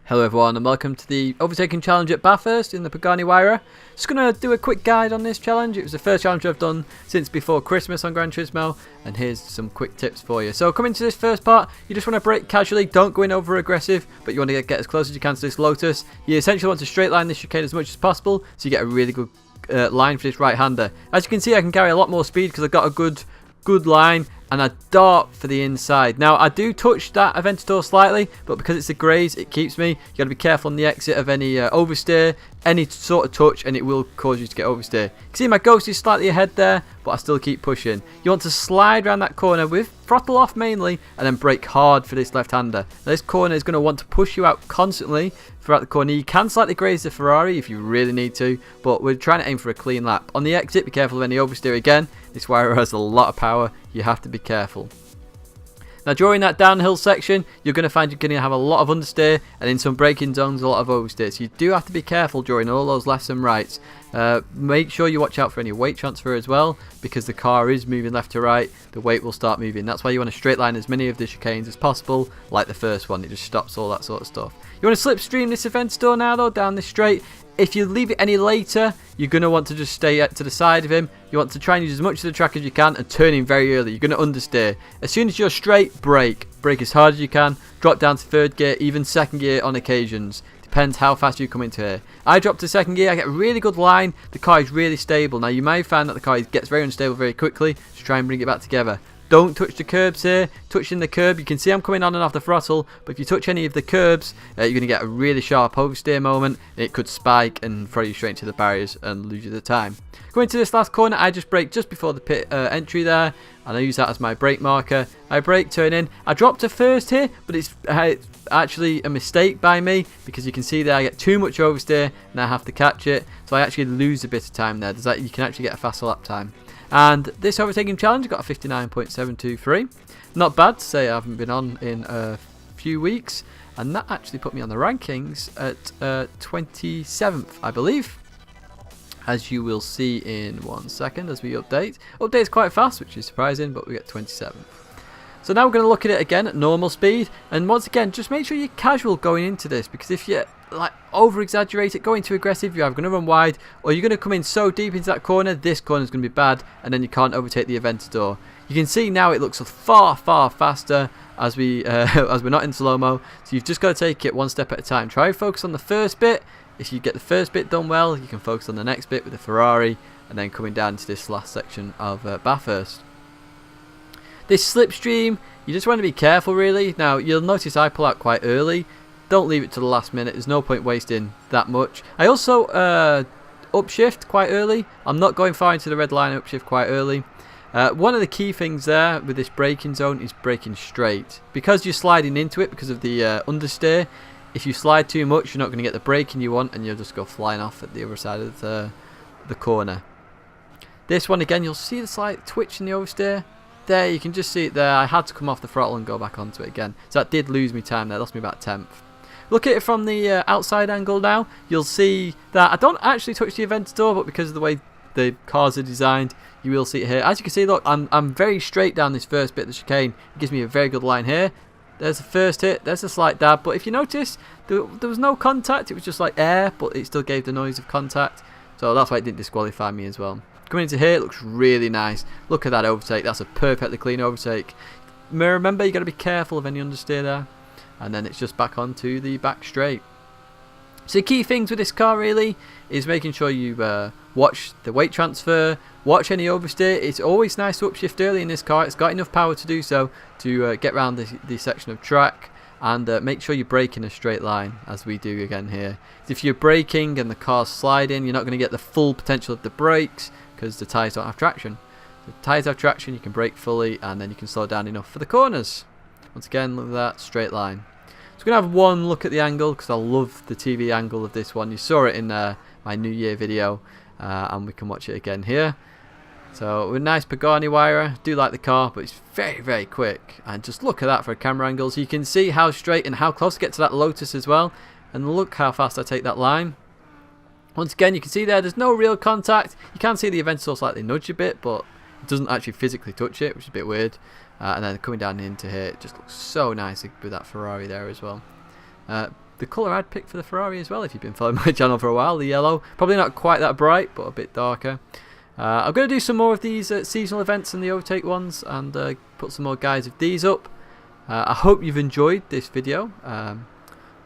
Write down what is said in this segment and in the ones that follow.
Hello everyone and welcome to the Overtaking challenge at Bathurst in the Pagani Hyuara. Just going to do a quick guide on this challenge. It was the first challenge I've done since before Christmas on Gran Turismo, and here's some quick tips for you. So coming to this first part, you just want to brake casually, don't go in over aggressive, but you want to get as close as you can to this Lotus. You essentially want to straight line this chicane as much as possible so you get a really good line for this right-hander. As you can see, I can carry a lot more speed because I've got a good line, and I dart for the inside. Now I do touch that Aventador slightly, but because it's a graze, it keeps me. You got to be careful on the exit of any oversteer, any sort of touch, and it will cause you to get oversteer. You can see my Ghost is slightly ahead there, but I still keep pushing. You want to slide around that corner with throttle off mainly, and then brake hard for this left-hander. Now, this corner is going to want to push you out constantly throughout the corner. You can slightly graze the Ferrari if you really need to, but we're trying to aim for a clean lap. On the exit, be careful of any oversteer again. This wire has a lot of power. You have to be careful. Now during that downhill section, you're going to find you're going to have a lot of understeer, and in some braking zones a lot of oversteer. So you do have to be careful during all those lefts and rights. Make sure you watch out for any weight transfer as well, because the car is moving left to right, the weight will start moving. That's why you want to straight line as many of the chicanes as possible, like the first one. It just stops all that sort of stuff. You want to slipstream this Aventador now though, down this straight. If you leave it any later, you're going to want to just stay to the side of him. You want to try and use as much of the track as you can and turn in very early. You're going to understeer. As soon as you're straight, brake. Brake as hard as you can. Drop down to third gear, even second gear on occasions. Depends how fast you come into here. I drop to second gear, I get a really good line. The car is really stable. Now you may find that the car gets very unstable very quickly, so try and bring it back together. Don't touch the curbs here. Touching the curb, you can see I'm coming on and off the throttle, but if you touch any of the curbs, you're going to get a really sharp oversteer moment. It could spike and throw you straight into the barriers and lose you the time. Going to this last corner, I just brake just before the pit entry there, and I use that as my brake marker. I brake, turn in. I dropped to first here, but it's actually a mistake by me, because you can see there I get too much oversteer and I have to catch it, so I actually lose a bit of time there. You can actually get a faster lap time. And this overtaking challenge got a 59.723. Not bad to say I haven't been on in a few weeks. And that actually put me on the rankings at 27th, I believe. As you will see in 1 second as we update. Updates quite fast, which is surprising, but we get 27th. So now we're going to look at it again at normal speed. And once again, just make sure you're casual going into this, because if you over exaggerate it, going too aggressive, you're either going to run wide or you're going to come in so deep into that corner, this corner is going to be bad, and then you can't overtake the Aventador. You can see now it looks far faster as we're not in slow-mo, so you've just got to take it one step at a time. Try and focus on the first bit. If you get the first bit done well, you can focus on the next bit with the Ferrari, and then coming down to this last section of Bathurst. This slipstream, you just want to be careful really. Now you'll notice I pull out quite early. Don't leave it to the last minute. There's no point wasting that much. I also upshift quite early. I'm not going far into the red line. Upshift quite early. One of the key things there with this braking zone is braking straight. Because you're sliding into it because of the understeer, if you slide too much, you're not going to get the braking you want, and you'll just go flying off at the other side of the corner. This one again, you'll see the slight twitch in the oversteer. There, you can just see it there. I had to come off the throttle and go back onto it again. So that did lose me time there. Lost me about 10th. Look at it from the outside angle now. You'll see that I don't actually touch the Aventador, but because of the way the cars are designed, you will see it here. As you can see, look, I'm very straight down this first bit of the chicane. It gives me a very good line here. There's the first hit. There's a slight dab. But if you notice, there was no contact. It was just like air, but it still gave the noise of contact. So that's why it didn't disqualify me as well. Coming into here, it looks really nice. Look at that overtake. That's a perfectly clean overtake. Remember, you got to be careful of any understeer there. And then it's just back onto the back straight. So the key things with this car really is making sure you watch the weight transfer, watch any oversteer. It's always nice to upshift early in this car. It's got enough power to do so, to get around the section of track, and make sure you brake in a straight line, as we do again here. If you're braking and the car's sliding, you're not going to get the full potential of the brakes because the tyres don't have traction. If the tyres have traction, you can brake fully, and then you can slow down enough for the corners. Once again, look at that straight line. So we're going to have one look at the angle, because I love the TV angle of this one. You saw it in my New Year video, and we can watch it again here. So with a nice Pagani Hyuara. Do like the car, but it's very quick. And just look at that for a camera angle. So you can see how straight and how close to get to that Lotus as well. And look how fast I take that line. Once again, you can see there's no real contact. You can see the Aventador slightly nudge a bit, but it doesn't actually physically touch it, which is a bit weird. And then coming down into here, it just looks so nice with that Ferrari there as well. the colour I'd pick for the Ferrari as well if you've been following my channel for a while, the yellow. Probably not quite that bright, but a bit darker. I'm going to do some more of these seasonal events and the overtake ones, and put some more guides of these up. I hope you've enjoyed this video,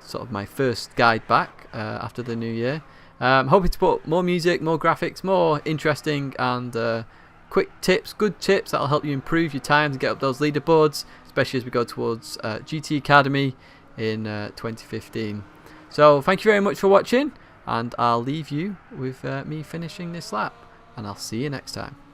sort of my first guide back after the new year. I'm hoping to put more music, more graphics, more interesting and quick tips, good tips that'll help you improve your times and get up those leaderboards, especially as we go towards GT Academy in 2015. So thank you very much for watching, and I'll leave you with me finishing this lap, and I'll see you next time.